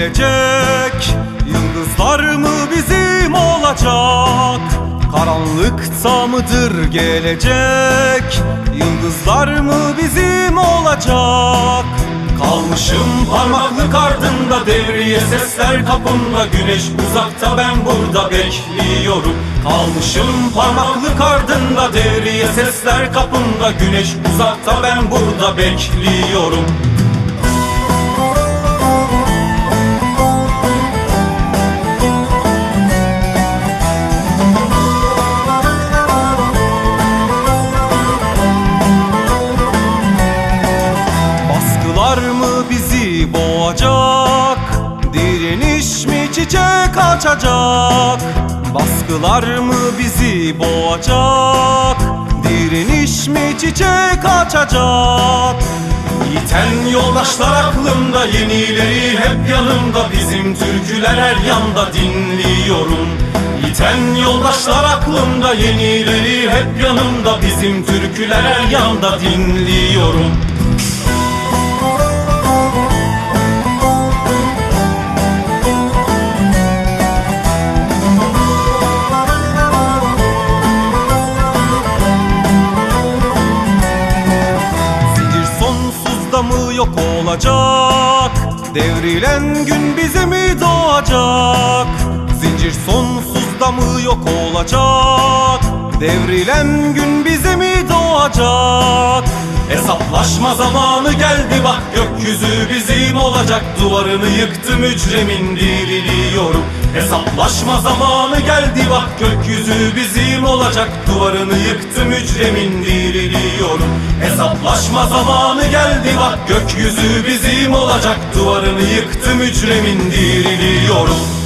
gelecek? Yıldızlar mı bizim olacak? Karanlıkta mıdır gelecek? Yıldızlar mı bizim olacak? Kalmışım parmaklık ardında, devriye sesler kapımda, güneş uzakta ben burada bekliyorum. Kalmışım parmaklık ardında, devriye sesler kapımda, güneş uzakta ben burada bekliyorum. Baskılar mı bizi boğacak? Direniş mi çiçek açacak? Baskılar mı bizi boğacak? Direniş mi çiçek açacak? Yiten yoldaşlar aklımda, yenileri hep yanımda, bizim türküler her yanda dinliyorum. Yiten yoldaşlar aklımda, yenileri hep yanımda, bizim türküler her yanda dinliyorum. Mı yok olacak? Devrilen gün bize mi doğacak? Zincir sonsuzda mı yok olacak? Devrilen gün bize mi doğacak? Hesaplaşma zamanı geldi bak, gökyüzü bizim olacak. Duvarını yıktım hücremin, diriliyorum. Hesaplaşma zamanı geldi bak, gökyüzü bizim olacak. Duvarını yıktım hücremin, diriliyorum. Hesaplaşma zamanı geldi bak, gökyüzü bizim olacak. Duvarını yıktım hücremin, diriliyorum.